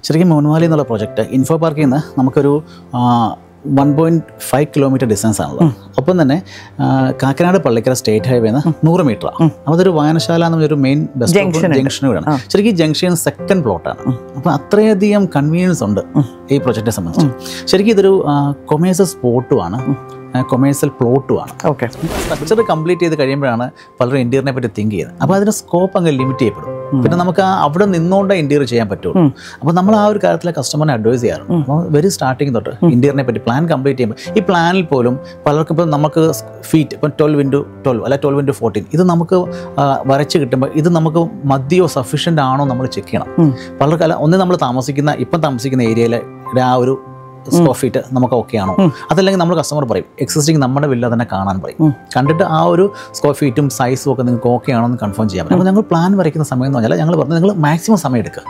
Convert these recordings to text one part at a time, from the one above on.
ശരിക്കും മോൺവാലി എന്നുള്ള project info പാർക്കിൽ നിന്ന് നമുക്കൊരു 1.5 കിലോമീറ്റർ ഡിസ്റ്റൻസ് ആണല്ലോ. ഒപ്പം തന്നെ കാക്കനാട് പള്ളിക്കര സ്റ്റേറ്റ് ഹൈവേന്ന് 100 മീറ്ററാണ്. അപ്പോൾ അതൊരു വായനശാല എന്നൊരു മെയിൻ ബസ് ജംഗ്ഷന് വീടാണ്. ശരിക്കും ഈ ജംഗ്ഷൻ സെക്കൻഡ് പ്ലോട്ടാണ്. അപ്പോൾ അത്രയധികം കൺവീനിയൻസ് ഉണ്ട് ഈ പ്രോജക്റ്റിനെ സംബന്ധിച്ച്. ശരിക്കും ഇതൊരു കൊമേഴ്സ്യൽ സ്പോട്ടുമാണ്, കൊമേഴ്സ്യൽ പ്ലോട്ടുമാണ്. ഓക്കെ, സ്ട്രക്ചർ കംപ്ലീറ്റ് ചെയ്ത് കഴിയുമ്പോഴാണ് പലരും ഇന്റീരിയറിനെ പറ്റി തിങ്ക് ചെയ്യുന്നത്. അപ്പോൾ അതിന് സ്കോപ്പ് അങ്ങ് ലിമിറ്റ് ചെയ്യപ്പെടും. പിന്നെ നമുക്ക് അവിടെ നിന്നുകൊണ്ടേ ഇന്റീരിയർ ചെയ്യാൻ പറ്റുള്ളൂ. അപ്പോൾ നമ്മൾ ആ ഒരു കാര്യത്തിൽ കസ്റ്റമറിനെ അഡ്വൈസ് ചെയ്യാറുണ്ട്. അപ്പോൾ വെരി സ്റ്റാർട്ടിങ് തൊട്ട് ഇന്റീരിയറിനെ പറ്റി പ്ലാൻ കംപ്ലീറ്റ് ചെയ്യുമ്പോൾ ഈ പ്ലാനിൽ പോലും പലർക്കും ഇപ്പം നമുക്ക് ഫീറ്റ് ഇപ്പം 12x12 അല്ല 12x14 ഇത് നമുക്ക് വരച്ച് കിട്ടുമ്പോൾ ഇത് നമുക്ക് മതിയോ സഫീഷ്യൻ്റ് ആണോ നമ്മൾ ചെക്ക് ചെയ്യണം. പലർക്കും അല്ല ഒന്ന് നമ്മൾ ഇപ്പം താമസിക്കുന്ന ഏരിയയിലെ ആ ഒരു സ്ക്വയർ ഫീറ്റ് നമുക്ക് ഓക്കെ ആണോ, അതല്ലെങ്കിൽ നമ്മൾ കസ്റ്റമർ പറയും എക്സിസ്റ്റിംഗ് നമ്മുടെ വില്ല തന്നെ കാണാൻ പറയും. കണ്ടിട്ട് ആ ഒരു സ്ക്വയർ ഫീറ്റും സൈസും ഒക്കെ നിങ്ങൾക്ക് ഓക്കെ ആണോ എന്ന് കൺഫേം ചെയ്യാൻ പറ്റും. അപ്പോൾ ഞങ്ങൾ പ്ലാൻ വരയ്ക്കുന്ന സമയം എന്ന് പറഞ്ഞാൽ ഞങ്ങൾ പറഞ്ഞത് നിങ്ങൾ മാക്സിമം സമയം എടുക്കുക.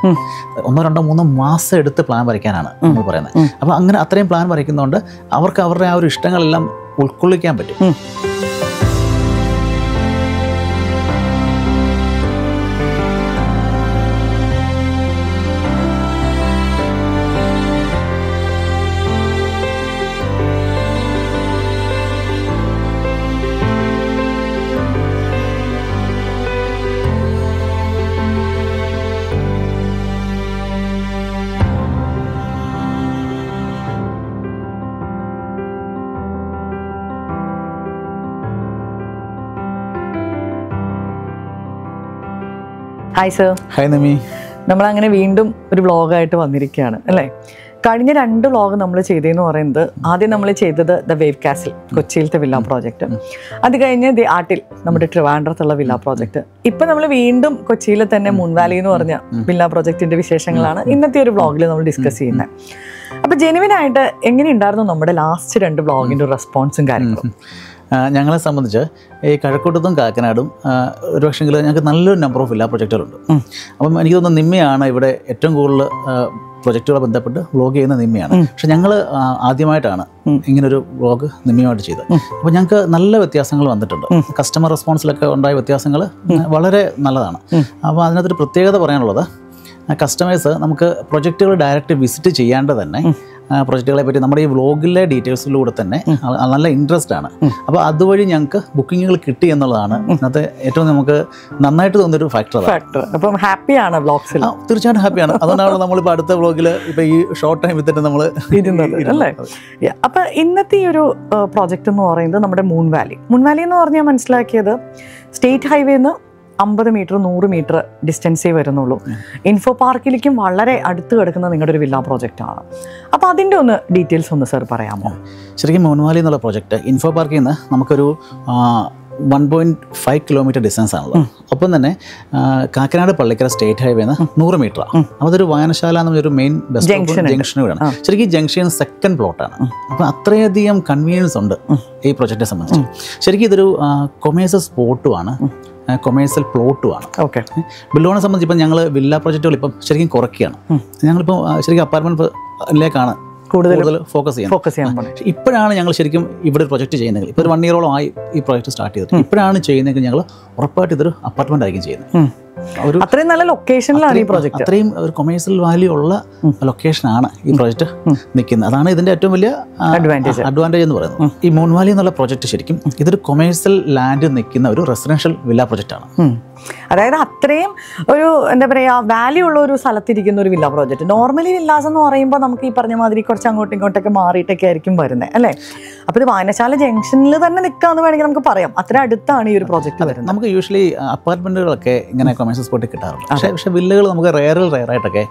1, 2, 3 മാസം എടുത്ത് പ്ലാൻ വരയ്ക്കാനാണ് നമ്മൾ പറയുന്നത്. അപ്പോൾ അങ്ങനെ അത്രയും പ്ലാൻ വരയ്ക്കുന്നതുകൊണ്ട് അവർക്ക് അവരുടെ ആ ഒരു ഇഷ്ടങ്ങളെല്ലാം ഉൾക്കൊള്ളിക്കാൻ പറ്റും. Hi sir. ഹായ് നമി. നമ്മളങ്ങനെ വീണ്ടും ഒരു വ്ളോഗായിട്ട് വന്നിരിക്കുകയാണ് അല്ലേ. കഴിഞ്ഞ 2 വ്ളോഗ് നമ്മൾ ചെയ്തതെന്ന് പറയുന്നത്, ആദ്യം നമ്മൾ ചെയ്തത് ദ വേവ് കാസിൽ കൊച്ചിയിലത്തെ വില്ല പ്രോജക്റ്റ്, അത് കഴിഞ്ഞ് ദി ആർട്ടിൽ നമ്മുടെ ട്രിവാൻഡ്രത്തുള്ള വില്ല പ്രോജക്റ്റ്. ഇപ്പം നമ്മൾ വീണ്ടും കൊച്ചിയിലെ തന്നെ മൂൺവാലി എന്ന് പറഞ്ഞ വില്ല പ്രോജക്റ്റിന്റെ വിശേഷങ്ങളാണ് ഇന്നത്തെ ഒരു വ്ളോഗിൽ നമ്മൾ ഡിസ്കസ് ചെയ്യുന്നത്. അപ്പം ജെനുവിനായിട്ട് എങ്ങനെയുണ്ടായിരുന്നു നമ്മുടെ ലാസ്റ്റ് 2 വ്ളോഗിൻ്റെ റെസ്പോൺസും കാര്യങ്ങളും? ഞങ്ങളെ സംബന്ധിച്ച് ഈ കഴക്കൂട്ടത്തും കാക്കനാടും ഒരു പക്ഷെങ്കിൽ ഞങ്ങൾക്ക് നല്ലൊരു നമ്പർ ഓഫ് വില്ല പ്രൊജക്റ്റുകളുണ്ട്. അപ്പം എനിക്ക് തോന്നുന്നു നിമ്മയാണ് ഇവിടെ ഏറ്റവും കൂടുതൽ പ്രൊജക്റ്റുകളെ ബന്ധപ്പെട്ട് വ്ളോഗ് ചെയ്യുന്ന നിമ്മയാണ്. പക്ഷെ ഞങ്ങൾ ആദ്യമായിട്ടാണ് ഇങ്ങനൊരു വ്ളോഗ് നിമ്മയുമായിട്ട് ചെയ്തത്. അപ്പോൾ ഞങ്ങൾക്ക് നല്ല വ്യത്യാസങ്ങൾ വന്നിട്ടുണ്ട്. കസ്റ്റമർ റെസ്പോൺസിലൊക്കെ ഉണ്ടായ വ്യത്യാസങ്ങൾ വളരെ നല്ലതാണ്. അപ്പോൾ അതിനകത്തൊരു പ്രത്യേകത പറയാനുള്ളത്, കസ്റ്റമേഴ്സ് നമുക്ക് പ്രൊജക്റ്റുകൾ ഡയറക്റ്റ് വിസിറ്റ് ചെയ്യാണ്ട് തന്നെ പ്രൊജക്റ്റുകളെ പറ്റി നമ്മുടെ ഈ വ്ളോഗിലെ ഡീറ്റെയിൽസിലൂടെ തന്നെ നല്ല ഇൻട്രസ്റ്റ് ആണ്. അപ്പോൾ അതുവഴി ഞങ്ങൾക്ക് ബുക്കിങ്ങുകൾ കിട്ടി എന്നുള്ളതാണ് ഇന്നത്തെ ഏറ്റവും നമുക്ക് നന്നായിട്ട് തോന്നിയൊരു ഫാക്ടർ. അപ്പം ഹാപ്പിയാണ് വ്ളോഗ്സിൽ? തീർച്ചയായിട്ടും ഹാപ്പിയാണ്. അതുകൊണ്ടാണ് നമ്മളിപ്പോൾ അടുത്ത വ്ളോഗിൽ ഇപ്പോൾ ഈ ഷോർട്ട് ടൈമിൽ തന്നെ നമ്മൾ ഇരുന്നത് അല്ലേ. അപ്പം ഇന്നത്തെ ഈ ഒരു പ്രോജക്റ്റ് എന്ന് പറയുന്നത് നമ്മുടെ മൂൺവാലി എന്ന് പറഞ്ഞാൽ മനസ്സിലാക്കിയത് സ്റ്റേറ്റ് ഹൈവേന്ന് 50 മീറ്റർ 100 മീറ്റർ ഡിസ്റ്റൻസേ വരുന്നുള്ളൂ. ഇൻഫോ പാർക്കിലേക്കും വളരെ അടുത്ത് കിടക്കുന്ന നിങ്ങളുടെ ഒരു വില്ല പ്രോജക്റ്റാണ്. അപ്പോൾ അതിൻ്റെ ഒന്ന് ഡീറ്റെയിൽസ് ഒന്ന് സർ പറയാമോ? ശരിക്കും മോൺവാലി എന്നുള്ള പ്രോജക്റ്റ് ഇൻഫോ പാർക്കിൽ നിന്ന് നമുക്കൊരു 1.5 കിലോമീറ്റർ ഡിസ്റ്റൻസ് ആണല്ലോ. ഒപ്പം തന്നെ കാക്കനാട് പള്ളിക്കര സ്റ്റേറ്റ് ഹൈവേന്ന് 100 മീറ്ററാണ്. അപ്പോൾ അതൊരു വായനശാല എന്നൊരു മെയിൻ ബസ് ജംഗ്ഷന് വീടാണ്. ശരിക്കും ഈ ജംഗ്ഷൻ സെക്കൻഡ് പ്ലോട്ടാണ്. അപ്പോൾ അത്രയധികം കൺവീനിയൻസ് ഉണ്ട് ഈ പ്രോജക്റ്റിനെ സംബന്ധിച്ച്. ശരിക്കും ഇതൊരു കൊമേഴ്സ്യൽ സ്പോട്ടുമാണ്, കൊമേഴ്സ്യൽ പ്ലോട്ടുമാണ്. ഓക്കെ, ബില്ലോണെ സംബന്ധിച്ച് ഇപ്പം ഞങ്ങൾ വില്ല പ്രോജക്റ്റുകൾ ഇപ്പം ശരിക്കും കുറയ്ക്കുകയാണ്. ഞങ്ങളിപ്പോൾ ശരിക്കും അപ്പാർട്ട്മെൻറ്റിലേക്കാണ് കൂടുതൽ ഫോക്കസ് ചെയ്യാൻ. ഇപ്പോഴാണ് ഞങ്ങൾ ശരിക്കും ഇവിടെ ഒരു പ്രൊജക്റ്റ് ചെയ്യുന്നത്. ഇപ്പോൾ ഒരു 1 ഇയറോളം ആയി ഈ പ്രോജക്റ്റ് സ്റ്റാർട്ട് ചെയ്തിട്ട്. ഇപ്പോഴാണ് ചെയ്യുന്നതെങ്കിൽ ഞങ്ങൾ ഉറപ്പായിട്ട് ഇതൊരു അപ്പാർട്ട്മെന്റ് ആയിരിക്കും ചെയ്യുന്നത്. അത്രയും നല്ല ലൊക്കേഷനിലാണ് ഈ പ്രോജക്റ്റ്. അത്രയും ഒരു കൊമേഴ്സ്യൽ വാല്യൂ ഉള്ള ലൊക്കേഷനാണ് ഈ പ്രോജക്റ്റ് നിൽക്കുന്നത്. അതാണ് ഇതിന്റെ ഏറ്റവും വലിയ അഡ്വാൻറ്റേജ് എന്ന് പറയുന്നത്. ഈ മോൺവാലി എന്നുള്ള പ്രോജക്റ്റ് ശരിക്കും ഇതൊരു കൊമേഴ്സ്യൽ ലാൻഡ് നിൽക്കുന്ന ഒരു റെസിഡൻഷ്യൽ വില്ല പ്രോജക്റ്റാണ്. അതായത് അത്രയും ഒരു എന്താ പറയുക വാല്യൂ ഉള്ള ഒരു സ്ഥലത്തിരിക്കുന്ന ഒരു വില്ല പ്രോജക്റ്റ്. നോർമലി വില്ലാസ് എന്ന് പറയുമ്പോൾ നമുക്ക് ഈ പറഞ്ഞ മാതിരി കുറച്ച് അങ്ങോട്ടും ഇങ്ങോട്ടൊക്കെ മാറിയിട്ടൊക്കെ ആയിരിക്കും വരുന്നത് അല്ലേ. അപ്പോൾ ഇത് വായനശാല ജംഗ്ഷനിൽ തന്നെ നിൽക്കാന്ന് വേണമെങ്കിൽ നമുക്ക് പറയാം. അത്ര അടുത്താണ് ഈ ഒരു പ്രോജക്റ്റ് വരുന്നത്. നമുക്ക് യൂഷ്വലി അപ്പാർട്ട്മെന്റുകളൊക്കെ ഇങ്ങനെ കൊമേഴ്സ്യൽ സ്പോട്ടിൽ കിട്ടാറുണ്ട്. പക്ഷേ വില്ലകൾ നമുക്ക് റയറായിട്ടൊക്കെ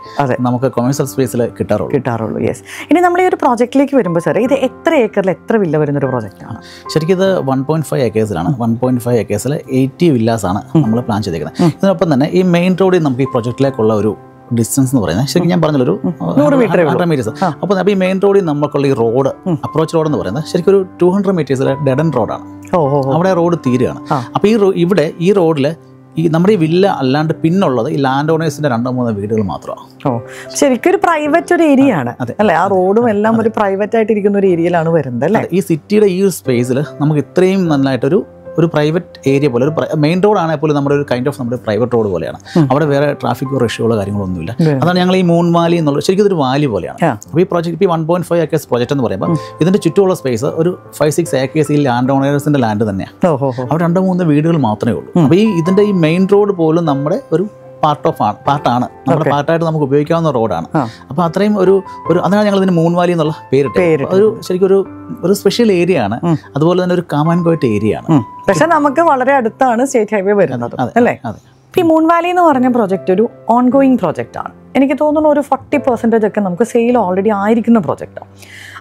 നമുക്ക് കൊമേഴ്സ്യൽ സ്പേസിൽ കിട്ടാറുള്ളൂ. യെസ്. ഇനി നമ്മൾ ഈ ഒരു പ്രോജക്റ്റിലേക്ക് വരുമ്പോൾ സാർ, ഇത് എത്ര ഏക്കറിൽ എത്ര വില്ല വരുന്നൊരു പ്രോജക്റ്റാണ്? ശരിക്കും ഇത് 1.5 ഏക്കേഴ്സിലാണ്. 1.5 ഏക്കേഴ്സിൽ 80 വില്ലാസാണ് നമ്മൾ പ്ലാൻ ചെയ്തേക്കുന്നത്. ഇതിനൊപ്പം തന്നെ ഈ മെയിൻ റോഡിൽ നമുക്ക് ഈ പ്രൊജക്റ്റിലേക്കുള്ള ഒരു ഡിസ്റ്റൻസ് എന്ന് പറയുന്നത് ശരിക്കും ഞാൻ പറഞ്ഞൊരു 100 മീറ്റേഴ്സ്. അപ്പോൾ ഈ മെയിൻ റോഡിൽ നമുക്കുള്ള ഈ റോഡ് അപ്രോച്ച് റോഡ് എന്ന് പറയുന്നത് ശരിക്കും ഒരു 200 മീറ്റേഴ്സിലെ ഡെഡ് എൻഡ് റോഡാണ്. അവിടെ റോഡ് തീരുകയാണ്. അപ്പോൾ ഈ ഈ റോഡിൽ ഈ നമ്മുടെ ഈ വില്ല അല്ലാണ്ട് പിന്നുള്ളത് ഈ ലാൻഡ് ഓണേഴ്സിന്റെ 2-3 വീടുകൾ മാത്രമാണ്. ശരിക്കും ഒരു പ്രൈവറ്റ് ഒരു ഏരിയ ആണ് അല്ലേ. ആ റോഡും എല്ലാം ഒരു പ്രൈവറ്റ് ആയിട്ട് ഇരിക്കുന്ന ഒരു ഏരിയയിലാണ് വരുന്നത് അല്ലേ. ഈ സിറ്റിയുടെ ഈ ഒരു സ്പേസിൽ നമുക്ക് ഇത്രയും നന്നായിട്ടൊരു ഒരു പ്രൈവറ്റ് ഏരിയ പോലെ ഒരു മെയിൻ റോഡാണെങ്കിൽ പോലും നമ്മുടെ ഒരു കൈൻഡ് ഓഫ് നമ്മുടെ പ്രൈവറ്റ് റോഡ് പോലെയാണ്. അവിടെ വേറെ ട്രാഫിക്കോ റഷ്യോ കാര്യങ്ങളൊന്നുമില്ല. അതാണ് ഞങ്ങൾ ഈ മൂൺ വാലി എന്നുള്ളത് ശരിക്കും ഇതൊരു വാലി പോലെയാണ്. അപ്പോൾ ഈ പ്രോജക്റ്റ് ഇപ്പോൾ 1.5 acres പ്രോജക്റ്റ് എന്ന് പറയുമ്പോൾ ഇതിൻ്റെ ചുറ്റുമുള്ള സ്പേസ് ഒരു 5-6 acres ഈ ലാൻഡ് ഓണേഴ്സിൻ്റെ ലാൻഡ് തന്നെയാണ്. അവിടെ 2-3 വീടുകൾ മാത്രമേ ഉള്ളൂ. അപ്പോൾ ഇതിൻ്റെ ഈ മെയിൻ റോഡ് പോലും നമ്മുടെ ഒരു പാർട്ടാണ്, നമ്മുടെ പാർട്ടായിട്ട് നമുക്ക് ഉപയോഗിക്കാവുന്ന റോഡാണ്. അപ്പോൾ അത്രയും ഒരു അതാണ് ഞങ്ങൾ ഇതിന് മൂൺ വാലി എന്നുള്ള പേരിട്ട്. ഒരു ശരിക്കും ഒരു സ്പെഷ്യൽ ഏരിയ ആണ്. അതുപോലെ തന്നെ ഒരു കാം ആൻഡ് ക്വയറ്റ് ഏരിയ ആണ്. പക്ഷെ നമുക്ക് വളരെ അടുത്താണ് സ്റ്റേറ്റ് ഹൈവേ വരുന്നത് അല്ലേ? ഈ മൂൺ വാലി എന്ന് പറഞ്ഞ പ്രോജക്റ്റ് ഒരു ഓൺഗോയിങ് പ്രോജക്റ്റ് ആണ്. എനിക്ക് തോന്നുന്നു ഒരു 40% ഒക്കെ നമുക്ക് സെയിൽ ഓൾറെഡി ആയിരിക്കുന്ന പ്രോജക്റ്റാണ്.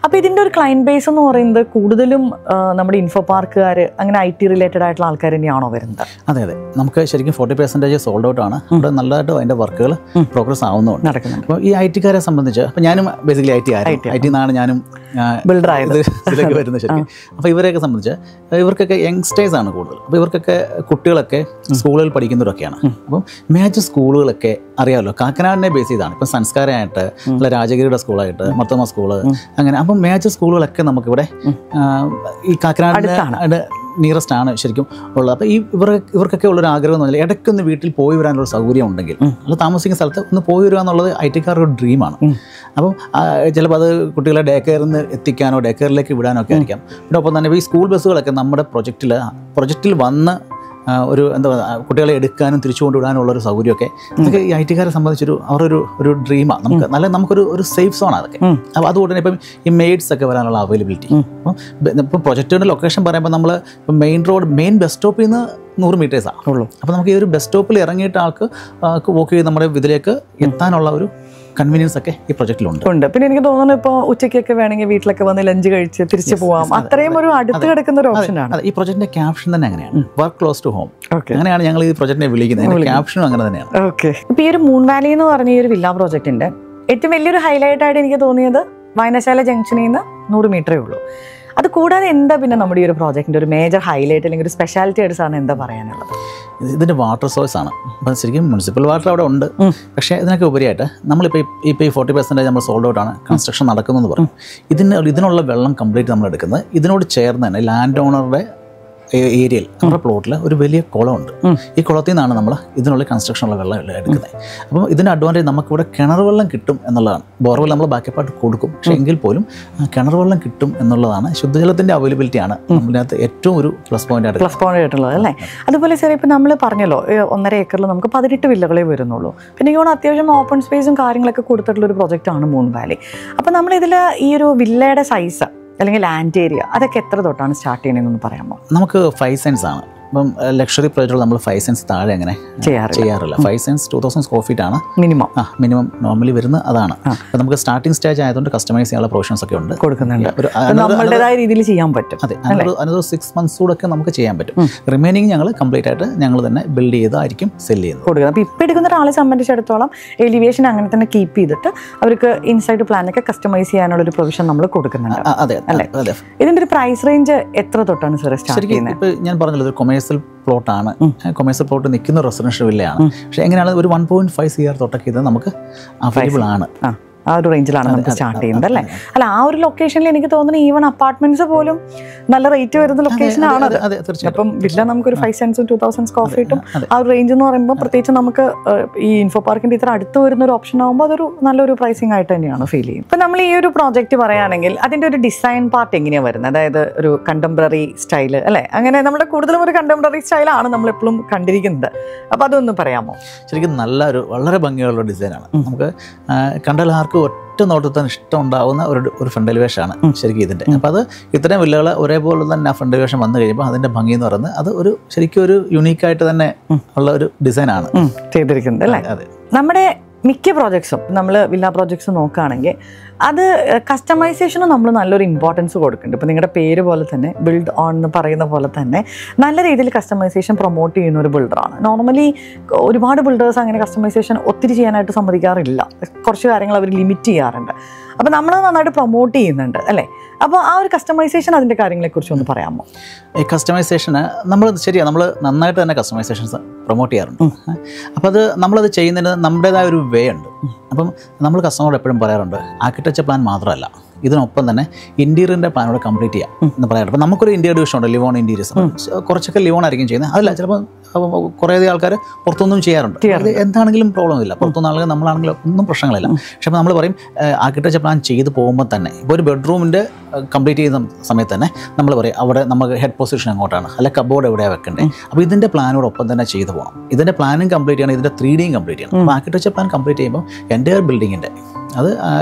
അപ്പോൾ ഇതിൻ്റെ ഒരു ക്ലയൻറ്റ് ബേസ് എന്ന് പറയുന്നത് കൂടുതലും നമ്മുടെ ഇൻഫോ പാർക്കുകാർ അങ്ങനെ IT റിലേറ്റഡ് ആയിട്ടുള്ള ആൾക്കാർ തന്നെയാണോ വരുന്നത്? അതെ, നമുക്ക് ശരിക്കും 40% സോൾഡ് ഔട്ട് ആണ്. അവിടെ നല്ലതായിട്ട് അതിൻ്റെ വർക്കുകൾ പ്രോഗ്രസ് ആവുന്നുണ്ട്, നടക്കുന്നുണ്ട്. അപ്പോൾ ഈ IT-കാരെ സംബന്ധിച്ച് അപ്പോൾ ഞാനും ബേസിക്കലി IT നിന്നാണ് ഞാനും ബിൽഡറായത് ഇതിലേക്ക് വരുന്നത് ശരിക്കും. അപ്പോൾ ഇവരെയൊക്കെ സംബന്ധിച്ച് ഇവർക്കൊക്കെ യങ്സ്റ്റേഴ്സ് ആണ് കൂടുതൽ. അപ്പോൾ ഇവർക്കൊക്കെ കുട്ടികളൊക്കെ സ്കൂളുകളിൽ പഠിക്കുന്നവരൊക്കെയാണ്. അപ്പം മേജർ സ്കൂളുകളൊക്കെ അറിയാമല്ലോ, കാക്കനാടിനെ ബേസ് ചെയ്താണ്. ഇപ്പം സംസ്കാരമായിട്ട് അല്ല രാജഗിരിയുടെ സ്കൂളായിട്ട് മർത്തോമ സ്കൂള് അങ്ങനെ. അപ്പം മേജർ സ്കൂളുകളൊക്കെ നമുക്കിവിടെ ഈ കാക്കനാടിൻ്റെ നിയറസ്റ്റ് ആണ് ശരിക്കും ഉള്ളത്. അപ്പോൾ ഇവർക്കൊക്കെ ഉള്ളൊരു ആഗ്രഹം എന്ന് പറഞ്ഞാൽ ഇടയ്ക്കൊന്ന് വീട്ടിൽ പോയി വരാനുള്ള സൗകര്യം ഉണ്ടെങ്കിൽ അല്ല താമസിക്കുന്ന സ്ഥലത്ത് ഒന്ന് പോയി വരിക എന്നുള്ളത് IT-കാരുടെ ഒരു ഡ്രീമാണ്. അപ്പം ചിലപ്പോൾ അത് കുട്ടികളെ ഡേ കെയറിൽ നിന്ന് എത്തിക്കാനോ ഡേ കെയറിലേക്ക് വിടാനോ ഒക്കെ ആയിരിക്കാം. പിന്നെ ഒപ്പം തന്നെ ഈ സ്കൂൾ ബസ്സുകളൊക്കെ നമ്മുടെ പ്രൊജക്റ്റിൽ വന്ന് ഒരു എന്താ പറയുക കുട്ടികളെ എടുക്കാനും തിരിച്ചു കൊണ്ടുവിടാനുള്ളൊരു സൗകര്യമൊക്കെ ഇതൊക്കെ ഈ IT-കാരെ സംബന്ധിച്ചൊരു അവരൊരു ഡ്രീമാണ്. നമുക്കൊരു സേഫ് സോൺ അതൊക്കെ. അപ്പോൾ അതുകൊണ്ട് തന്നെ ഇപ്പം ഈ മെയ്ഡ്സ് ഒക്കെ വരാനുള്ള അവൈലബിലിറ്റി. ഇപ്പം പ്രൊജക്റ്റിൻ്റെ ലൊക്കേഷൻ പറയുമ്പോൾ നമ്മൾ മെയിൻ ബസ് സ്റ്റോപ്പിൽ നിന്ന് 100 മീറ്റേഴ്സാണ് ഉള്ളൂ. അപ്പോൾ നമുക്ക് ഈ ഒരു ബസ് സ്റ്റോപ്പിൽ ഇറങ്ങിയിട്ട് ആൾക്ക് വോക്ക് ചെയ്ത് നമ്മുടെ ഇതിലേക്ക് എത്താനുള്ള ഒരു കൺവീനിയൻസ് ഒക്കെ ഈ പ്രൊജക്റ്റിലുണ്ട്. പിന്നെ എനിക്ക് തോന്നുന്നു ഇപ്പോൾ ഉച്ചയ്ക്കൊക്കെ വേണമെങ്കിൽ വീട്ടിലൊക്കെ വന്ന് ലഞ്ച് കഴിച്ച് തിരിച്ചു പോവാം. അത്രയും ഒരു അടുത്ത് കിടക്കുന്ന ഒരു ഓപ്ഷനാണ്. ഈ പ്രൊജക്റ്റിന്റെ ക്യാപ്ഷൻ തന്നെ അങ്ങനെയാണ്, വർക്ക് ക്ലോസ് ടു ഹോം. അങ്ങനെയാണ് ഞങ്ങൾ ഈ പ്രൊജക്റ്റിനെ വിളിക്കുന്നത്. ക്യാപ്ഷനും അങ്ങനെ തന്നെയാണ്. ഓക്കെ. ഇപ്പോൾ ഈ ഒരു മൂൺ വാലി എന്ന് പറഞ്ഞ ഈ ഒരു വില്ല പ്രോജക്റ്റിന്റെ ഏറ്റവും വലിയൊരു ഹൈലൈറ്റ് ആയിട്ട് എനിക്ക് തോന്നിയത് വായനശാല ജംഗ്ഷനിൽ നിന്ന് 100 മീറ്ററേ ഉള്ളൂ. അത് കൂടാതെ എന്താ പിന്നെ നമ്മുടെ ഈ ഒരു പ്രോജക്റ്റിന്റെ ഒരു മേജർ ഹൈലൈറ്റ് അല്ലെങ്കിൽ ഒരു സ്പെഷ്യാലിറ്റി ആയിട്ട് സാറിന് എന്താ പറയാനുള്ളത്? ഇതിൻ്റെ വാട്ടർ സോഴ്സ് ആണ്. അപ്പം ശരിക്കും മുനിസിപ്പൽ വാട്ടർ അവിടെ ഉണ്ട്. പക്ഷേ ഇതിനൊക്കെ ഉപരിയായിട്ട് നമ്മളിപ്പോൾ ഈ 40% നമ്മൾ സോൾഡ് ഔട്ട് ആണ്, കൺസ്ട്രക്ഷൻ നടക്കുന്നതെന്ന് പറയും. ഇതിനുള്ള വെള്ളം കംപ്ലീറ്റ് നമ്മൾ എടുക്കുന്നത് ഇതിനോട് ചേർന്ന് തന്നെ ലാൻഡ് ഓണറുടെ ഏരിയയിൽ നമ്മുടെ പ്ലോട്ടിൽ ഒരു വലിയ കുളമുണ്ട്. ഈ കുളത്തിൽ നിന്നാണ് നമ്മൾ ഇതിനുള്ള കൺസ്ട്രക്ഷനുള്ള വെള്ളം എടുക്കുന്നത്. അപ്പം ഇതിൻ്റെ അഡ്വാൻറ്റേജ് നമുക്കിവിടെ കിണർ വെള്ളം കിട്ടും എന്നുള്ളതാണ്. ബോർവെൽ നമ്മൾ ബാക്കപ്പായിട്ട് കൊടുക്കും, പക്ഷേ എങ്കിൽ പോലും കിണർ വെള്ളം കിട്ടും എന്നുള്ളതാണ്. ശുദ്ധജലത്തിൻ്റെ അവൈലബിലിറ്റിയാണ് നമ്മളിനകത്ത് ഏറ്റവും ഒരു പ്ലസ് പോയിന്റ് ആയിട്ടുള്ളത് അല്ലേ? അതുപോലെ സാർ ഇപ്പം നമ്മൾ പറഞ്ഞല്ലോ 1.5 ഏക്കറിൽ നമുക്ക് 18 വില്ലകളെ വരുന്നുള്ളൂ. പിന്നെ എനിക്ക് അത്യാവശ്യം ഓപ്പൺ സ്പേസും കാര്യങ്ങളൊക്കെ കൊടുത്തിട്ടുള്ള ഒരു പ്രോജക്റ്റാണ് മൂൺ വാലി. അപ്പം നമ്മളിതിൽ ഈ ഒരു വില്ലയുടെ സൈസ് അല്ലെങ്കിൽ ലാൻഡ് ഏരിയ അതൊക്കെ എത്ര തൊട്ടാണ് സ്റ്റാർട്ട് ചെയ്യണമെന്ന് പറയാമോ? നമുക്ക് 5 സെൻസ് ആണ്. ഇപ്പം ലക്ഷറി പ്രോജക്റ്റുകൾ നമ്മൾ 5 സെൻസ് താഴെ അങ്ങനെ ചെയ്യാറില്ല. 5 സെൻസ് 2000 സ്ക്വയർ ഫീറ്റ് ആണ് മിനിമം നോർമലി വരുന്നത്. അതാണ് അപ്പോൾ നമുക്ക് സ്റ്റാർട്ടിംഗ് സ്റ്റേജ് ആയതുകൊണ്ട് കസ്റ്റമൈസ് ചെയ്യാനുള്ള പ്രൊവിഷൻസ് ഒക്കെ ഉണ്ട്, കൊടുക്കുന്നുണ്ട്. നമ്മളുടേതായ രീതിയിൽ ചെയ്യാൻ പറ്റും. അതെ, അതൊരു 6 months കൂടെ നമുക്ക് ചെയ്യാൻ പറ്റും. റിമൈനിങ് ഞങ്ങൾ കംപ്ലീറ്റ് ആയിട്ട് ഞങ്ങൾ തന്നെ ബിൽഡ് ചെയ്തായിരിക്കും സെല് ചെയ്യുന്നത്, കൊടുക്കുന്നത്. അപ്പോൾ ഇപ്പോൾ എടുക്കുന്ന ഒരാളെ സംബന്ധിച്ചിടത്തോളം എലിവേഷൻ അങ്ങനെ തന്നെ കീപ്പ് ചെയ്തിട്ട് അവർക്ക് ഇൻസൈഡ് പ്ലാനൊക്കെ കസ്റ്റമൈസ് ചെയ്യാനുള്ള ഒരു പ്രൊവിഷൻ നമ്മൾ കൊടുക്കുന്നുണ്ട്. അതെ അല്ലേ? ഇതിൻ്റെ ഒരു പ്രൈസ് റേഞ്ച് എത്ര തൊട്ടാണ് സാർ സ്റ്റാർട്ട് ചെയ്യുന്നത്? ഇപ്പോൾ ഞാൻ പറഞ്ഞല്ലോ ഒരു കൊമേഴ്സ്യൽ പ്ലോട്ടാണ്. കൊമേഴ്സ്യൽ പ്ലോട്ട് നിൽക്കുന്ന റെസിഡൻഷ്യൽ വില്ലയാണ്. പക്ഷേ എങ്ങനെയാണ് ഒരു 1.5 CR തൊട്ടൊക്കെ ഇത് നമുക്ക് അവൈലബിൾ ആണ്. ആ ഒരു റേഞ്ചിലാണ് നമുക്ക് സ്റ്റാർട്ട് ചെയ്യുന്നത് അല്ലേ? അല്ല, ആ ഒരു ലൊക്കേഷനിൽ എനിക്ക് തോന്നുന്നു ഈവൻ അപ്പാർട്ട്മെന്റ്സ് പോലും നല്ല റേറ്റ് വരുന്ന ലൊക്കേഷനാണ്. അപ്പം വില്ല നമുക്കൊരു 5 സെൻസും 2000 സ്ക്വയർ ഫീറ്റും ആ ഒരു റേഞ്ച് എന്ന് പറയുമ്പോൾ പ്രത്യേകിച്ച് നമുക്ക് ഈ ഇൻഫോ പാർക്കിന്റെ ഇത്ര അടുത്ത് വരുന്ന ഒരു ഓപ്ഷൻ ആകുമ്പോൾ അതൊരു നല്ലൊരു പ്രൈസിംഗ് ആയിട്ട് തന്നെയാണ് ഫീൽ ചെയ്യുന്നത്. ഇപ്പം നമ്മൾ ഈ ഒരു പ്രോജക്റ്റ് പറയുകയാണെങ്കിൽ അതിന്റെ ഒരു ഡിസൈൻ പാർട്ട് എങ്ങനെയാണ് വരുന്നത്? അതായത് ഒരു കണ്ടംപററി സ്റ്റൈല് അല്ലേ? അങ്ങനെ നമ്മുടെ കൂടുതലും ഒരു കണ്ടംപററി സ്റ്റൈലാണ് നമ്മൾ എപ്പോഴും കണ്ടിരിക്കുന്നത്. അപ്പോൾ അതൊന്നും പറയാമോ? ശരിക്കും വളരെ ഭംഗിയുള്ള ഡിസൈനാണ്. നമുക്ക് കണ്ടാൽ ഒറ്റ നോട്ടത്തിന് ഇഷ്ടം ഉണ്ടാവുന്ന ഒരു ഫ്രണ്ട് എലിവേഷനാണ് ശരിക്കും ഇതിൻ്റെ. അപ്പോൾ അത് ഇത്രയും വില്ലകൾ ഒരേപോലെ തന്നെ ആ ഫ്രണ്ട് എലിവേഷൻ വന്നു കഴിയുമ്പോൾ അതിൻ്റെ ഭംഗി എന്ന് പറയുന്നത് അത് ശരിക്കും ഒരു യുണീക്കായിട്ട് തന്നെ ഉള്ള ഒരു ഡിസൈനാണ് ചെയ്തിരിക്കുന്നത് അല്ലേ? അതെ. നമ്മുടെ മിക്ക പ്രോജക്ട്സും നമ്മൾ വില്ല പ്രോജക്ട്സ് നോക്കുകയാണെങ്കിൽ അത് കസ്റ്റമൈസേഷനും നമ്മൾ നല്ലൊരു ഇമ്പോർട്ടൻസ് കൊടുക്കുന്നുണ്ട്. ഇപ്പോൾ നിങ്ങളുടെ പേര് പോലെ തന്നെ ബിൽഡ് ഓൺ എന്ന് പറയുന്ന പോലെ തന്നെ നല്ല രീതിയിൽ കസ്റ്റമൈസേഷൻ പ്രൊമോട്ട് ചെയ്യുന്ന ഒരു ബിൽഡറാണ്. നോർമലി ഒരുപാട് ബിൽഡേഴ്സ് അങ്ങനെ കസ്റ്റമൈസേഷൻ ഒത്തിരി ചെയ്യാനായിട്ട് സമ്മതിക്കാറില്ല. കുറച്ച് കാര്യങ്ങൾ അവർ ലിമിറ്റ് ചെയ്യാറുണ്ട്. അപ്പോൾ നമ്മൾ നന്നായിട്ട് പ്രൊമോട്ട് ചെയ്യുന്നുണ്ട് അല്ലേ? അപ്പോൾ ആ ഒരു കസ്റ്റമൈസേഷൻ അതിൻ്റെ കാര്യങ്ങളെക്കുറിച്ച് ഒന്ന് പറയാമോ? ഈ കസ്റ്റമൈസേഷന് നമ്മൾ ശരിയാണ്, നമ്മൾ നന്നായിട്ട് തന്നെ കസ്റ്റമൈസേഷൻസ് പ്രൊമോട്ട് ചെയ്യാറുണ്ട്. അപ്പോൾ അത് നമ്മളത് ചെയ്യുന്നതിന് നമ്മുടേതായ ഒരു വേ ഉണ്ട്. അപ്പം നമ്മൾ കസ്റ്റമറോട് എപ്പോഴും പറയാറുണ്ട്, ആർക്കിടെക്ചർ പ്ലാൻ മാത്രമല്ല, ഇതിനൊപ്പം തന്നെ ഇൻറ്റീരിയറിൻ്റെ പ്ലാനോട് കംപ്ലീറ്റ് ചെയ്യാം എന്ന് പറയാറുണ്ട്. അപ്പോൾ നമുക്കൊരു ഇൻറ്റീരിയർ ഡിവിഷൻ ഉണ്ട്, ലിവോൺ ഇൻറ്റീരിയേഴ്സ്. കുറച്ചൊക്കെ ലിവോൺ ആയിരിക്കും ചെയ്യുന്നത്, അതല്ല ചിലപ്പോൾ കുറേയധികം ആൾക്കാർ പുറത്തൊന്നും ചെയ്യാറുണ്ട്. എന്താണെങ്കിലും പ്രോബ്ലം ഇല്ല, പുറത്തുനിന്ന് ആളുകൾ നമ്മളാണെങ്കിലും ഒന്നും പ്രശ്നങ്ങളില്ല. പക്ഷെ അപ്പോൾ നമ്മൾ പറയും ആർക്കിടെക്ചർ പ്ലാൻ ചെയ്ത് പോകുമ്പോൾ തന്നെ, ഇപ്പോൾ ഒരു ബെഡ്റൂമിൻ്റെ കംപ്ലീറ്റ് ചെയ്യുന്ന സമയത്ത് തന്നെ നമ്മൾ പറയും അവിടെ നമുക്ക് ഹെഡ് പൊസിഷൻ എങ്ങോട്ടാണ്, അല്ല കബോർഡ് എവിടെയാണ് വെക്കേണ്ടത്. അപ്പോൾ ഇതിൻ്റെ പ്ലാനോടൊപ്പം തന്നെ ചെയ്തു പോകണം. ഇതിൻ്റെ പ്ലാനും കംപ്ലീറ്റ് ചെയ്യണം, ഇതിൻ്റെ 3Dയും കംപ്ലീറ്റ് ചെയ്യണം. അപ്പോൾ ആർക്കിടെക്ചർ പ്ലാൻ കംപ്ലീറ്റ് ചെയ്യുമ്പോൾ എൻ്റെ ബിൽഡിങ്ങിൻ്റെ അത്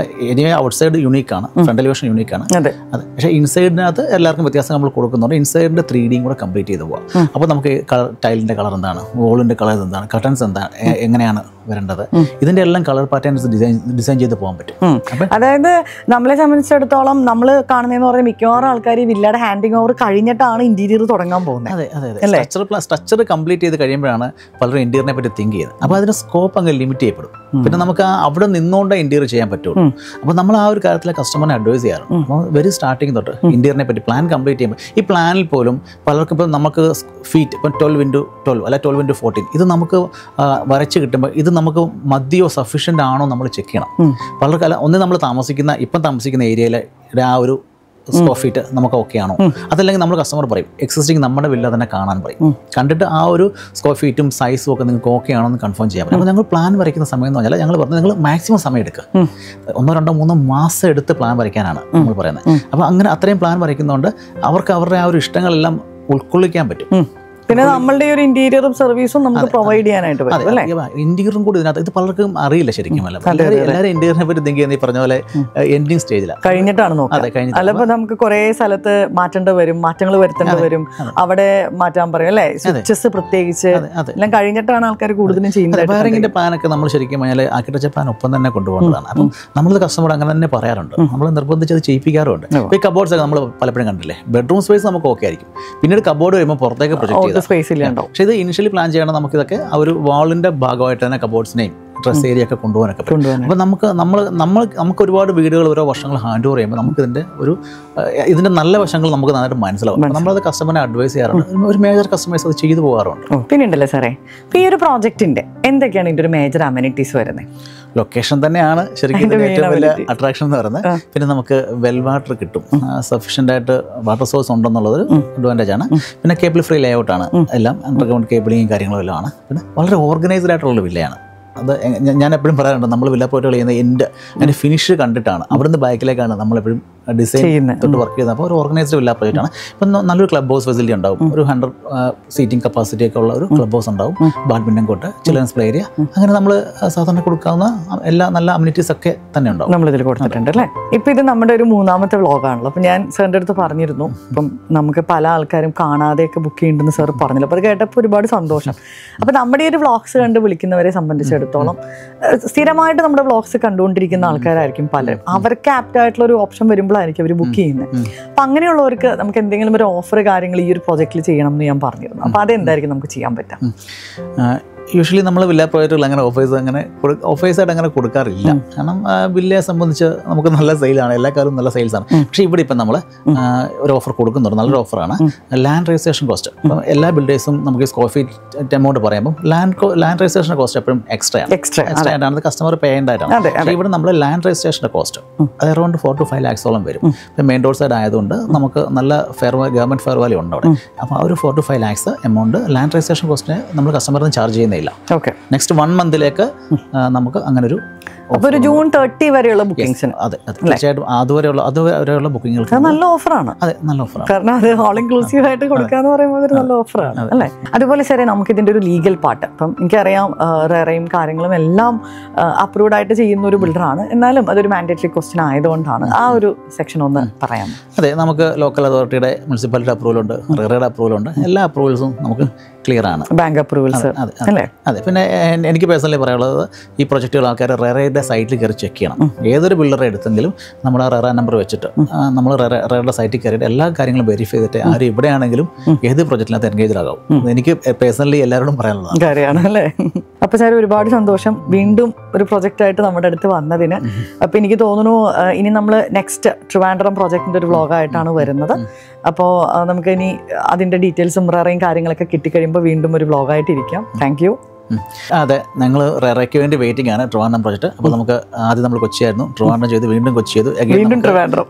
എനിവേ ഔട്ട്സൈഡ് യൂണീക്കാണ്, ഫ്രണ്ട് എലിവേഷൻ യൂണീക്കാണ്. അതെ, പക്ഷേ ഇൻസൈഡിനകത്ത് എല്ലാവർക്കും വ്യത്യാസം നമ്മൾ കൊടുക്കുന്നുണ്ട്. ഇൻസൈഡിൻ്റെ 3Dയും കൂടെ കംപ്ലീറ്റ് ചെയ്ത് പോകാം. അപ്പോൾ നമുക്ക് ടൈലിൻ്റെ കളർ എന്താണ്, വോളിൻ്റെ കളർ എന്താണ്, കർട്ടൻസ് എന്താണ്, എങ്ങനെയാണ് വരേണ്ടത്, ഇതിൻ്റെ എല്ലാം കളർ പാറ്റേൺസ് ഡിസൈൻ ചെയ്ത് പോകാൻ പറ്റും. അതായത് നമ്മളെ സംബന്ധിച്ചിടത്തോളം നമ്മൾ കാണുന്നതെന്ന് പറഞ്ഞാൽ മിക്കവാറും ആൾക്കാർ ഈ വില്ലയുടെ ഹാൻഡിങ് ഓവർ കഴിഞ്ഞിട്ടാണ് ഇന്റീരിയർ തുടങ്ങാൻ പോകുന്നത്. അതെ അതെ അതെ, സ്ട്രക്ചർ കംപ്ലീറ്റ് ചെയ്ത് കഴിയുമ്പോഴാണ് പലരും ഇന്റീരിയറിനെ പറ്റി തിങ്ക് ചെയ്യുന്നത്. അപ്പോൾ അതിൻ്റെ സ്കോപ്പ് അങ്ങ് ലിമിറ്റ് ചെയ്യപ്പെടും. പിന്നെ നമുക്ക് അവിടെ നിന്നുകൊണ്ട് ഇന്റീരിയർ ചെയ്യാൻ പറ്റുള്ളൂ. അപ്പോൾ നമ്മൾ ആ ഒരു കാര്യത്തിൽ കസ്റ്റമറിനെ അഡ്വൈസ് ചെയ്യാറുണ്ട്. അപ്പോൾ വെരി സ്റ്റാർട്ടിങ് തൊട്ട് ഇന്റീരിയറിനെ പറ്റി പ്ലാൻ കംപ്ലീറ്റ് ചെയ്യുമ്പോൾ ഈ പ്ലാനിൽ പോലും പലർക്കും ഇപ്പോൾ നമുക്ക് ഫീറ്റ് ഇപ്പം 12x12 അല്ല 12x14 ഇത് നമുക്ക് വരച്ച് കിട്ടുമ്പോൾ ഇത് നമുക്ക് മതിയോ സഫീഷ്യൻ്റ് ആണോ നമ്മൾ ചെക്ക് ചെയ്യണം. പലർക്കല്ല ഒന്ന് നമ്മൾ ഇപ്പം താമസിക്കുന്ന ഏരിയയിലെ ആ ഒരു സ്ക്വയർ ഫീറ്റ് നമുക്ക് ഓക്കെ ആണോ, അതല്ലെങ്കിൽ നമ്മൾ കസ്റ്റമർ പറയും എക്സിസ്റ്റിംഗ് നമ്മുടെ വില്ല തന്നെ കാണാൻ പറയും, കണ്ടിട്ട് ആ ഒരു സ്ക്വയർ ഫീറ്റും സൈസും ഒക്കെ നിങ്ങൾക്ക് ഓക്കെ ആണോ എന്ന് കൺഫേം ചെയ്യാൻ പറ്റും. അപ്പോൾ ഞങ്ങൾ പ്ലാൻ വരയ്ക്കുന്ന സമയം എന്ന് പറഞ്ഞാൽ ഞങ്ങൾ പറഞ്ഞു നിങ്ങൾ മാക്സിമം സമയം എടുക്കുക, 1, 2, 3 മാസം എടുത്ത് പ്ലാൻ വരയ്ക്കാനാണ് നമ്മൾ പറയുന്നത്. അപ്പോൾ അങ്ങനെ അത്രയും പ്ലാൻ വരയ്ക്കുന്നതുകൊണ്ട് അവർക്ക് അവരുടെ ആ ഒരു ഇഷ്ടങ്ങളെല്ലാം ഉൾക്കൊള്ളിക്കാൻ പറ്റും. പിന്നെ നമ്മളുടെ ഒരു ഇന്റീരിയറും സർവീസും നമുക്ക് പ്രൊവൈഡ് ചെയ്യാനായിട്ട് പറ്റും അല്ലേ? ഇന്റീരിയറും കൂടി ഇതിനകത്ത് ഇത് പലർക്കും അറിയില്ല ശരിക്കും. എല്ലാവരും ഇന്റീരിയറിനെ പറ്റി തിങ്ക് ചെയ്യുന്ന ഈ പറഞ്ഞ പോലെ എൻഡിങ് സ്റ്റേജിലാണ്, കഴിഞ്ഞിട്ടാണ് നോക്കുന്നത്. അല്ലപ്പോൾ നമുക്ക് കുറേ സ്ഥലത്ത് മാറ്റേണ്ടി വരും, മാറ്റങ്ങൾ വരുത്തേണ്ടി വരും, അവിടെ മാറ്റാൻ പറയും അല്ലേ? സ്വിച്ചസ് പ്രത്യേകിച്ച് എല്ലാം കഴിഞ്ഞിട്ടാണ് ആൾക്കാർ കൂടുതലും ചെയ്യുന്നത്. വയറിങ്ങിന്റെ പ്ലാനൊക്കെ നമ്മൾ ശരിക്കും പറഞ്ഞാൽ ആർക്കിടെക്ചർ പ്ലാൻ ഒപ്പം തന്നെ കൊണ്ടുപോകുന്നതാണ്. അപ്പം നമ്മൾ കസ്റ്റമർ അങ്ങനെ തന്നെ പറയാറുണ്ട്, നമ്മൾ നിർബന്ധിച്ച് അത് ചെയ്യിപ്പിക്കാറുണ്ട്. ഇപ്പോൾ ഈ കബോർഡ്സ് ഒക്കെ നമ്മൾ പലപ്പോഴും കണ്ടില്ലേ, ബെഡ്റൂം സ്പേസ് നമുക്ക് ഓക്കെ ആയിരിക്കും, പിന്നീട് കബോർഡ് വരുമ്പോൾ പുറത്തേക്ക് പ്രൊജക്ട് സ്പേസ് ഇല്ല. പക്ഷേ ഇത് ഇനിഷ്യലി പ്ലാൻ ചെയ്യണം നമുക്കിതൊക്കെ ആ ഒരു വാളിന്റെ ഭാഗമായിട്ട് തന്നെ കബോർഡ്സിനെയും ഡ്രസ് ഏരിയ ഒക്കെ കൊണ്ടുപോകാനൊക്കെ പറ്റും. അപ്പോൾ നമുക്ക് ഒരുപാട് വീടുകൾ ഓരോ വർഷങ്ങൾ ഹാൻഡ് ഓവർ ചെയ്യുമ്പോൾ നമുക്ക് ഇതിന്റെ നല്ല വശങ്ങൾ നമുക്ക് നന്നായിട്ട് മനസ്സിലാവും. നമ്മളത് കസ്റ്റമറിനെ അഡ്വൈസ് ചെയ്യാറുണ്ട്, ഒരു മേജർ കസ്റ്റമേഴ്സ് അത് ചെയ്തു പോകാറുണ്ട്. പിന്നെ ഉണ്ടല്ലേ സാറേ, ഇപ്പോൾ ഈ ഒരു പ്രോജക്റ്റിന്റെ എന്തൊക്കെയാണ് ഇതിന്റെ ഒരു മേജർ അമ്യൂണിറ്റീസ് വരുന്നത്? ലൊക്കേഷൻ തന്നെയാണ് ശരിക്കും ഏറ്റവും വലിയ അട്രാക്ഷൻ എന്ന് പറയുന്നത്. പിന്നെ നമുക്ക് വെൽ വാട്ടർ കിട്ടും, സഫീഷ്യൻ്റ് ആയിട്ട് വാട്ടർ സോഴ്സ് ഉണ്ടെന്നുള്ളതൊരു അഡ്വാൻറ്റേജ് ആണ്. പിന്നെ കേബിൾ ഫ്രീ ലേ ഔട്ടാണ്, എല്ലാം അണ്ടർഗ്രൗണ്ട് കേബിളിങ്ങും കാര്യങ്ങളും എല്ലാം ആണ്. പിന്നെ വളരെ ഓർഗനൈസ്ഡ് ആയിട്ടുള്ള വില്ലയാണ്. അത് ഞാൻ എപ്പോഴും പറയാറുണ്ട്, നമ്മൾ വില്ല പോയിട്ടുകൾ ചെയ്യുന്ന അതിൻ്റെ ഫിനിഷ് കണ്ടിട്ടാണ്, അവിടുന്ന് ബാക്കിലേക്കാണ് നമ്മളെപ്പോഴും ഡിസൈൻ തൊട്ട് വർക്ക് ചെയ്യുന്നത്. അപ്പോൾ ഒരു ഓർഗനൈസ്ഡ് വില്ല പ്രോജക്റ്റാണ്. ഇപ്പം നല്ലൊരു ക്ലബ് ഹൗസ് ഫെസിലിറ്റി ഉണ്ടാവും, ഒരു 100 സീറ്റിംഗ് കപ്പാസിറ്റി ഒക്കെ ഉള്ള ഒരു ക്ലബ് ഹൗസ് ഉണ്ടാവും, badminton court, children's play area, അങ്ങനെ നമ്മൾ സാധാരണ കൊടുക്കാവുന്ന എല്ലാ നല്ല അമ്യൂണിറ്റീസ് ഒക്കെ തന്നെ ഉണ്ടാവും, നമ്മളിതിൽ കൊടുത്തിട്ടുണ്ട് അല്ലേ? ഇപ്പം ഇത് നമ്മുടെ ഒരു 3ാമത്തെ വ്ളോഗാണല്ലോ. അപ്പം ഞാൻ സാറിൻ്റെ അടുത്ത് പറഞ്ഞിരുന്നു, ഇപ്പം നമുക്ക് പല ആൾക്കാരും കാണാതെയൊക്കെ ബുക്ക് ചെയ്യുന്നുണ്ടെന്ന് സാർ പറഞ്ഞില്ല. അപ്പോൾ അത് കേട്ടപ്പോൾ ഒരുപാട് സന്തോഷം. അപ്പോൾ നമ്മുടെ ഈ ഒരു വ്ളോഗ്സ് കണ്ട് വിളിക്കുന്നവരെ സംബന്ധിച്ചിടത്തോളം സ്ഥിരമായിട്ട് നമ്മുടെ വ്ളോഗ്സ് കണ്ടുകൊണ്ടിരിക്കുന്ന ആൾക്കാരായിരിക്കും പലരും. അവർക്ക് ആപ്റ്റായിട്ടുള്ള ഒരു ഓപ്ഷൻ വരുമ്പോഴായിരിക്കും അവർ ബുക്ക് ചെയ്യുന്നത്. അപ്പം അങ്ങനെയുള്ളവർക്ക് നമുക്ക് എന്തെങ്കിലും ഒരു ഓഫർ കാര്യങ്ങൾ ഈ ഒരു പ്രോജക്റ്റിൽ ചെയ്യണം എന്ന് ഞാൻ പറഞ്ഞിരുന്നു. അപ്പോൾ അതെന്തായിരിക്കും നമുക്ക് ചെയ്യാൻ പറ്റുക? യൂഷ്വലി നമ്മൾ വില്ല പ്രോജക്റ്റുകൾ അങ്ങനെ ഓഫേഴ്സായിട്ട് അങ്ങനെ കൊടുക്കാറില്ല. കാരണം വില്ലയെ സംബന്ധിച്ച് നമുക്ക് നല്ല സെയിലാണ്, എല്ലാ കാലവും നല്ല സെയിൽസാണ്. പക്ഷേ ഇവിടെ ഇപ്പം നമ്മൾ ഒരു ഓഫർ കൊടുക്കുന്നുണ്ട്, നല്ലൊരു ഓഫറാണ്. ലാൻഡ് രജിസ്ട്രേഷൻ കോസ്റ്റ് ഇപ്പം എല്ലാ ബിൽഡേഴ്സും നമുക്ക് സ്ക്വയർ ഫീറ്റ് എമൗണ്ട് പറയുമ്പോൾ ലാൻഡ് രജിസ്ട്രേഷൻ കോസ്റ്റ് എപ്പോഴും എക്സ്ട്രാ ആയിട്ടാണ് കസ്റ്റമർ പേ ചെയ്യേണ്ടതായിട്ടാണ്. പക്ഷേ ഇവിടെ നമ്മൾ ലാൻഡ് രജിസ്ട്രേഷൻ്റെ കോസ്റ്റ് അത് അറൗണ്ട് 4 to 5 lakhs വരും. ഇപ്പം മെയിൻ റോഡ് സൈഡ് ആയതുകൊണ്ട് നമുക്ക് നല്ല ഗവൺമെൻറ് ഫെയർ വാല്യൂ ഉണ്ട് അവിടെ. അപ്പോൾ ആ ഒരു 4 to 5 lakhs amount land registration കോസ്റ്റിന് നമ്മൾ കസ്റ്റമറിന് ചാർജ് ചെയ്യുന്നില്ല. നെക്സ്റ്റ് 1 monthിലേക്ക് നമുക്ക് അങ്ങനെ ഒരു ഒരു ജൂൺ 30 വരെയുള്ള ബുക്കിംഗ്സിന്. അതെ തീർച്ചയായിട്ടും അതുവരെയുള്ള ബുക്കിംഗുകൾക്ക് നല്ല ഓഫറാണ്. അതെ നല്ല ഓഫറാണ്, കാരണം അത് ഓൾ ഇൻക്ലൂസീവ് ആയിട്ട് കൊടുക്കാന്ന് പറയുമ്പോൾ ഒരു നല്ല ഓഫറാണ് അല്ലേ? അതുപോലെ ശരി, നമുക്ക് ഇതിന്റെ ഒരു ലീഗൽ പാർട്ട്, അപ്പം എനിക്കറിയാം റെറയും കാര്യങ്ങളും എല്ലാം അപ്രൂവ്ഡ് ആയിട്ട് ചെയ്യുന്ന ഒരു ബിൽഡറാണ്, എന്നാലും അതൊരു മാൻഡേറ്ററി ക്വസ്റ്റ്യൻ ആയതുകൊണ്ടാണ് ആ ഒരു സെക്ഷൻ ഒന്ന് പറയാം. അതെ, നമുക്ക് ലോക്കൽ അതോറിറ്റിയുടെ മുനിസിപ്പാലിറ്റി അപ്രൂവൽ ഉണ്ട്, റെറയുടെ അപ്രൂവൽ ഉണ്ട്, എല്ലാ അപ്രൂവൽസും നമുക്ക് ക്ലിയർ ആണ്, ബാങ്ക് അപ്രൂവൽസ് അല്ലേ? അതെ. പിന്നെ എനിക്ക് പേഴ്സണലി പറയാനുള്ളത്, ഈ പ്രൊജക്റ്റുകൾ ആൾക്കാർ റെറയുടെ റെറയുടെ സൈറ്റിൽ കയറി ചെക്ക് ചെയ്യണം. ഏതൊരു ബിൽഡറെ എടുത്തെങ്കിലും നമ്മൾ ആ റെറ നമ്പർ വെച്ചിട്ട് നമ്മൾ റെറയുടെ സൈറ്റിൽ കയറിയിട്ട് എല്ലാ കാര്യങ്ങളും വെരിഫൈ ചെയ്തിട്ട് ആരും എവിടെയാണെങ്കിലും ഏത് പ്രൊജക്റ്റിനകത്ത് എൻഗേജ് ആകാവും. എനിക്ക് പേഴ്സണലി എല്ലാവരോടും പറയാനുള്ളതാണ് കാര്യമാണ് അല്ലേ. അപ്പോൾ സാർ ഒരുപാട് സന്തോഷം വീണ്ടും ഒരു പ്രൊജക്റ്റായിട്ട് നമ്മുടെ അടുത്ത് വന്നതിന്. അപ്പോൾ എനിക്ക് തോന്നുന്നു ഇനി നമ്മൾ നെക്സ്റ്റ് ട്രിവാൻഡ്രം പ്രൊജക്റ്റിൻ്റെ ഒരു വ്ളോഗായിട്ടാണ് വരുന്നത്. അപ്പോൾ നമുക്ക് ഇനി അതിൻ്റെ ഡീറ്റെയിൽസും റെറയും കാര്യങ്ങളൊക്കെ കിട്ടിക്കഴിയുമ്പോൾ വീണ്ടും ഒരു വ്ളോഗായിട്ട് ഇരിക്കാം. Thank you. അതെ, ഞങ്ങൾ റെറയ്ക്ക് വേണ്ടി വെയിറ്റിംഗ് ആണ് ട്രിവാൻഡ്രം പ്രോജക്റ്റ്. അപ്പോൾ നമുക്ക് ആദ്യം നമ്മൾ കൊച്ചിയായിരുന്നു, ട്രിവാൻഡ്രം ചെയ്ത് വീണ്ടും കൊച്ചി ചെയ്തു, വീണ്ടും ട്രിവാൻഡ്രം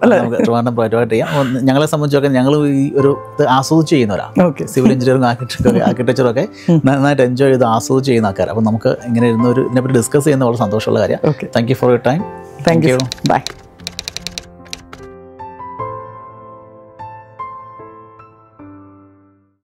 ട്രിവാൻഡ്രം പ്രോജക്റ്റ് ചെയ്യാം. ഞങ്ങളെ സംബന്ധിച്ചൊക്കെ ഞങ്ങൾ ഈ ഒരു ഇത് ആസ്വദിച്ച് ചെയ്യുന്നവരാണ്. സിവിൽ എഞ്ചിനീയറിംഗ് ആർക്കിടെക്ചറും ഒക്കെ നന്നായിട്ട് എൻജോയ് ചെയ്ത് ആസ്വദിച്ച് ചെയ്യുന്ന ആൾക്കാർ. അപ്പോൾ നമുക്ക് ഇങ്ങനെ ഇരുന്ന് ഇതിനെപ്പറ്റി ഡിസ്കസ് ചെയ്യുന്ന വളരെ സന്തോഷമുള്ള കാര്യം. Thank you for your time. Thank you. By.